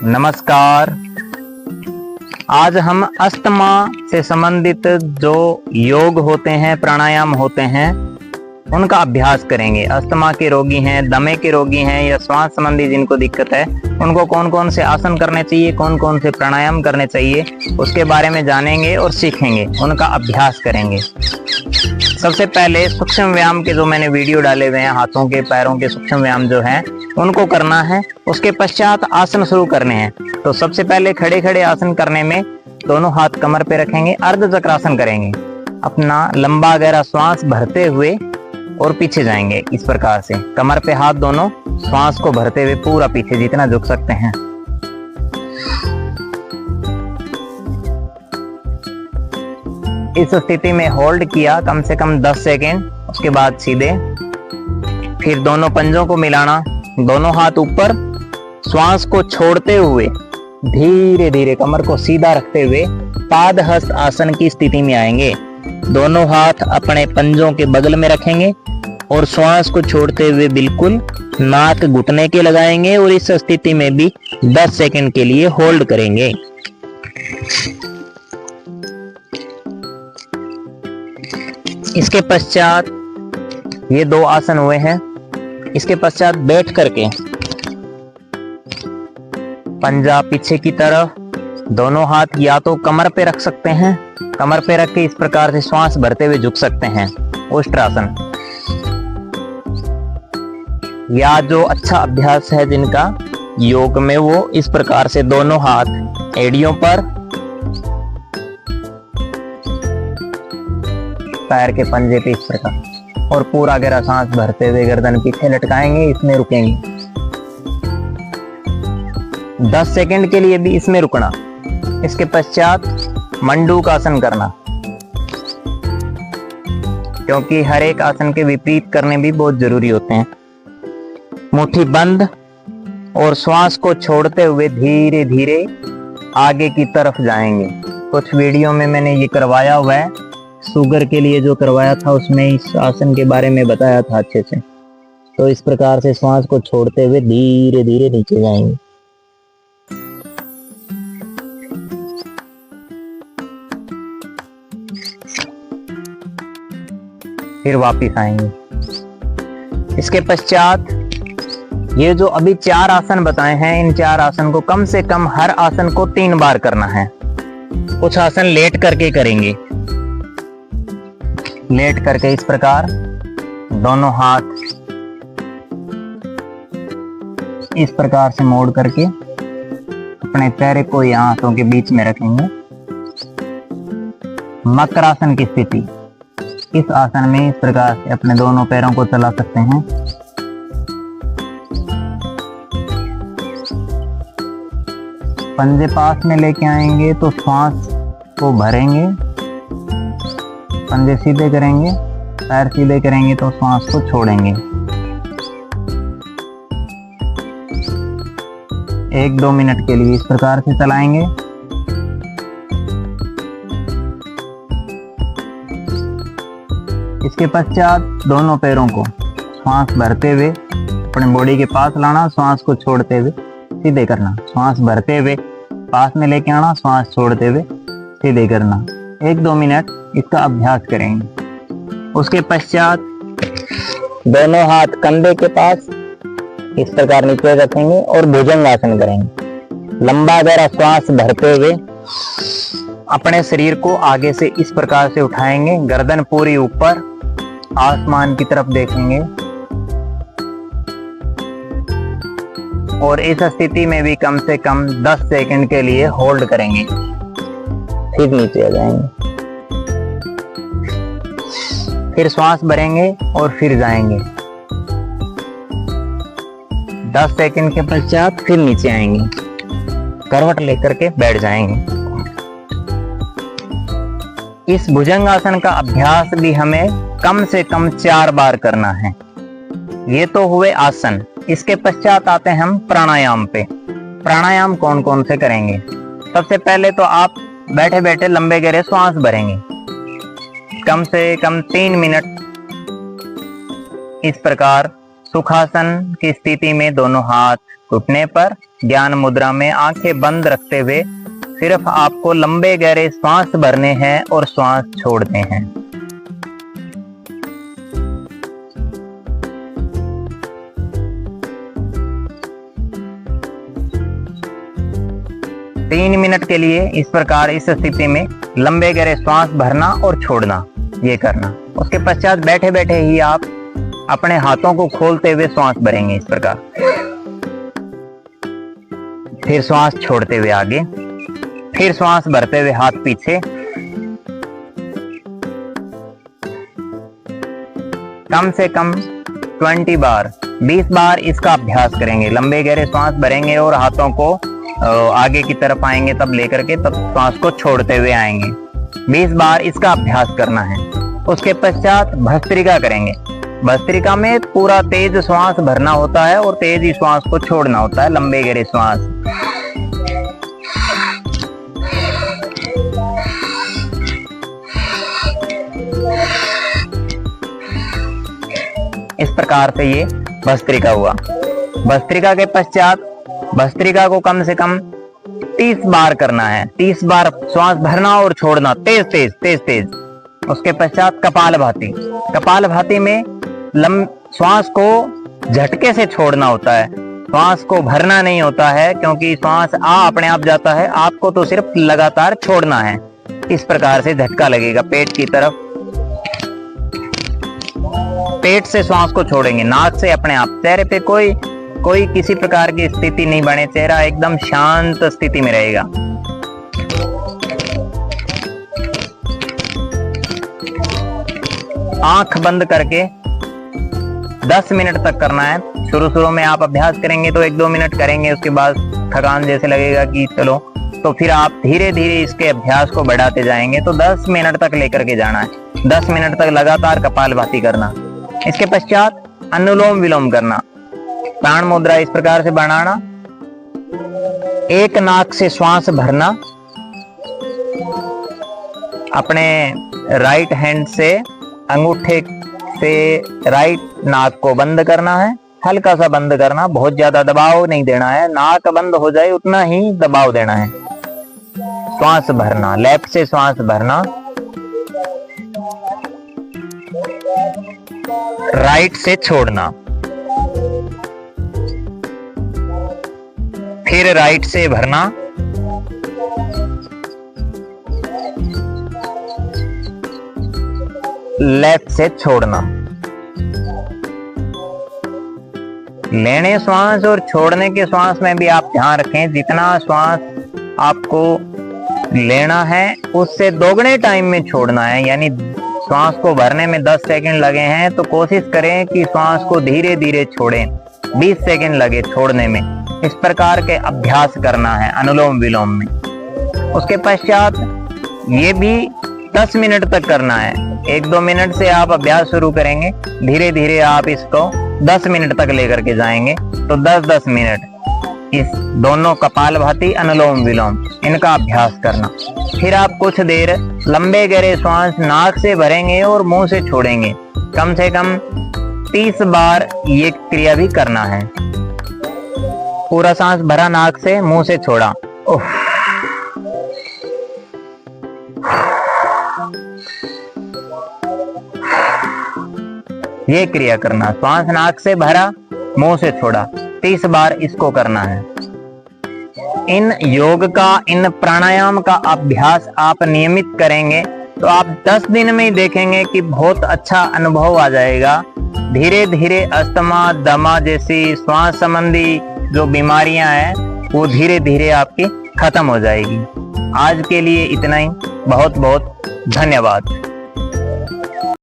नमस्कार। आज हम अस्थमा से संबंधित जो योग होते हैं, प्राणायाम होते हैं, उनका अभ्यास करेंगे। अस्थमा के रोगी हैं, दमे के रोगी हैं या श्वास संबंधी जिनको दिक्कत है, उनको कौन कौन से आसन करने चाहिए, कौन कौन से प्राणायाम करने चाहिए, उसके बारे में जानेंगे और सीखेंगे, उनका अभ्यास करेंगे। सबसे पहले सूक्ष्म व्यायाम के जो मैंने वीडियो डाले हुए हैं, हाथों के पैरों के सूक्ष्म व्यायाम जो हैं उनको करना है। उसके पश्चात आसन शुरू करने हैं। तो सबसे पहले खड़े खड़े आसन करने में दोनों हाथ कमर पे रखेंगे, अर्ध चक्रासन करेंगे। अपना लंबा गहरा श्वास भरते हुए और पीछे जाएंगे इस प्रकार से, कमर पे हाथ दोनों, श्वास को भरते हुए पूरा पीछे जितना झुक सकते हैं। इस स्थिति में होल्ड किया कम से कम 10 सेकेंड। उसके बाद सीधे, फिर दोनों पंजों को मिलाना, दोनों हाथ ऊपर, श्वास को छोड़ते हुए धीरे धीरे कमर को सीधा रखते हुए पादहस्त आसन की स्थिति में आएंगे। दोनों हाथ अपने पंजों के बगल में रखेंगे और श्वास को छोड़ते हुए बिल्कुल नाक घुटने के लगाएंगे और इस स्थिति में भी 10 सेकंड के लिए होल्ड करेंगे। इसके पश्चात ये 2 आसन हुए हैं। इसके पश्चात बैठ करके पंजा पीछे की तरफ, दोनों हाथ या तो कमर पे रख सकते हैं, कमर पे रख के इस प्रकार से श्वास भरते हुए झुक सकते हैं, उष्ट्रासन। या जो अच्छा अभ्यास है जिनका योग में, वो इस प्रकार से दोनों हाथ एड़ियों पर, पैर के पंजे पे इस प्रकार, और पूरा गहरा सांस भरते हुए गर्दन पीछे लटकाएंगे। इसमें रुकेंगे 10 सेकंड के लिए भी इसमें रुकना। इसके पश्चात मंडूक आसन करना, क्योंकि हर एक आसन के विपरीत करने भी बहुत जरूरी होते हैं। मुट्ठी बंद और श्वास को छोड़ते हुए धीरे धीरे आगे की तरफ जाएंगे। कुछ वीडियो में मैंने ये करवाया हुआ है, शुगर के लिए जो करवाया था उसमें इस आसन के बारे में बताया था अच्छे से। तो इस प्रकार से श्वास को छोड़ते हुए धीरे धीरे नीचे जाएंगे। फिर वापिस आएंगे। इसके पश्चात ये जो अभी 4 आसन बताए हैं, इन 4 आसन को कम से कम हर आसन को 3 बार करना है। कुछ आसन लेट करके करेंगे। लेट करके इस प्रकार दोनों हाथ इस प्रकार से मोड़ करके अपने पैर को यहाँ हाथों के बीच में रखेंगे। मकरासन की स्थिति, इस आसन में इस प्रकार से अपने दोनों पैरों को चला सकते हैं। पंजे पास में लेके आएंगे तो श्वास को भरेंगे, पंजे सीधे करेंगे, पैर सीधे करेंगे तो श्वास को छोड़ेंगे। 1-2 मिनट के लिए इस प्रकार से चलाएंगे। इसके पश्चात दोनों पैरों को श्वास भरते हुए अपने बॉडी के पास लाना, श्वास को छोड़ते हुए सीधे करना। श्वास भरते हुए पास में लेके आना, श्वास छोड़ते हुए सीधे करना। 1-2 मिनट इसका अभ्यास करेंगे। उसके पश्चात दोनों हाथ कंधे के पास इस प्रकार नीचे रखेंगे और भुजंगासन करेंगे। लंबा गहरा श्वास भरते हुए अपने शरीर को आगे से इस प्रकार से उठाएंगे, गर्दन पूरी ऊपर, आसमान की तरफ देखेंगे। और इस स्थिति में भी कम से कम 10 सेकंड के लिए होल्ड करेंगे, फिर नीचे आ जाएंगे। फिर श्वास भरेंगे और फिर जाएंगे। 10 सेकंड के पश्चात फिर नीचे आएंगे, करवट लेकर के बैठ जाएंगे। इस भुजंगासन का अभ्यास भी हमें कम से कम 4 बार करना है। ये तो हुए आसन। इसके पश्चात आते हैं हम प्राणायाम पे। प्राणायाम कौन कौन से करेंगे? सबसे पहले तो आप बैठे बैठे लंबे गहरे श्वास भरेंगे, कम से कम 3 मिनट इस प्रकार सुखासन की स्थिति में दोनों हाथ घुटने पर, ज्ञान मुद्रा में आंखें बंद रखते हुए सिर्फ आपको लंबे गहरे श्वास भरने हैं और श्वास छोड़ने हैं। तीन मिनट के लिए इस प्रकार इस स्थिति में लंबे गहरे श्वास भरना और छोड़ना, ये करना। उसके पश्चात बैठे बैठे ही आप अपने हाथों को खोलते हुए श्वास भरेंगे इस प्रकार, फिर श्वास छोड़ते हुए आगे, फिर श्वास भरते हुए हाथ पीछे। कम से कम 20 बार 20 बार इसका अभ्यास करेंगे। लंबे गहरे श्वास भरेंगे और हाथों को आगे की तरफ आएंगे, तब लेकर के तब श्वास को छोड़ते हुए आएंगे। 20 बार इसका अभ्यास करना है। उसके पश्चात भस्त्रिका करेंगे। भस्त्रिका में पूरा तेज श्वास भरना होता है और तेज ही श्वास को छोड़ना होता है, लंबे गहरे श्वास। इस प्रकार से ये भस्त्रिका हुआ। भस्त्रिका के पश्चात भस्त्रिका को कम से कम 30 बार करना है। 30 बार श्वास भरना और छोड़ना, तेज तेज तेज तेज। उसके पश्चात कपालभाति। कपालभाति में श्वास को झटके से छोड़ना होता है, श्वास को भरना नहीं होता है, क्योंकि श्वास अपने आप जाता है, आपको तो सिर्फ लगातार छोड़ना है। इस प्रकार से झटका लगेगा पेट की तरफ, पेट से श्वास को छोड़ेंगे, नाक से अपने आप। चेहरे पे कोई किसी प्रकार की स्थिति नहीं बने, चेहरा एकदम शांत स्थिति में रहेगा। आंख बंद करके 10 मिनट तक करना है। शुरू में आप अभ्यास करेंगे तो 1-2 मिनट करेंगे, उसके बाद थकान जैसे लगेगा कि चलो, तो फिर आप धीरे धीरे इसके अभ्यास को बढ़ाते जाएंगे। तो 10 मिनट तक लेकर के जाना है। 10 मिनट तक लगातार कपालभाति करना। इसके पश्चात अनुलोम विलोम करना। प्राण मुद्रा इस प्रकार से बनाना, एक नाक से श्वास भरना, अपने राइट हैंड से अंगूठे से राइट नाक को बंद करना है, हल्का सा बंद करना, बहुत ज्यादा दबाव नहीं देना है। नाक बंद हो जाए उतना ही दबाव देना है। श्वास भरना, लेफ्ट से श्वास भरना, राइट से छोड़ना, फिर राइट से भरना, लेफ्ट से छोड़ना। लेने श्वास और छोड़ने के श्वास में भी आप ध्यान रखें, जितना श्वास आपको लेना है उससे दोगुने टाइम में छोड़ना है। यानी श्वास को भरने में 10 सेकंड लगे हैं तो कोशिश करें कि श्वास को धीरे धीरे छोड़ें, 20 सेकंड लगे छोड़ने में। इस प्रकार के अभ्यास करना है अनुलोम विलोम में। उसके पश्चात ये भी 10 मिनट तक करना है। 1-2 मिनट से आप अभ्यास शुरू करेंगे, धीरे धीरे आप इसको 10 मिनट तक लेकर के जाएंगे। तो 10-10 मिनट इस दोनों कपालभाति, अनुलोम विलोम, इनका अभ्यास करना। फिर आप कुछ देर लंबे गहरे श्वास नाक से भरेंगे और मुंह से छोड़ेंगे। कम से कम 30 बार ये क्रिया भी करना है। पूरा सांस भरा नाक से, मुंह से छोड़ा, उफ। ये क्रिया करना, श्वास नाक से भरा, मुंह से छोड़ा, 30 बार इसको करना है। इन योग का, इन प्राणायाम का अभ्यास आप नियमित करेंगे तो आप 10 दिन में ही देखेंगे कि बहुत अच्छा अनुभव आ जाएगा। धीरे धीरे अस्थमा, दमा जैसी श्वास संबंधी जो बीमारियां हैं वो धीरे धीरे आपकी खत्म हो जाएगी। आज के लिए इतना ही। बहुत बहुत धन्यवाद।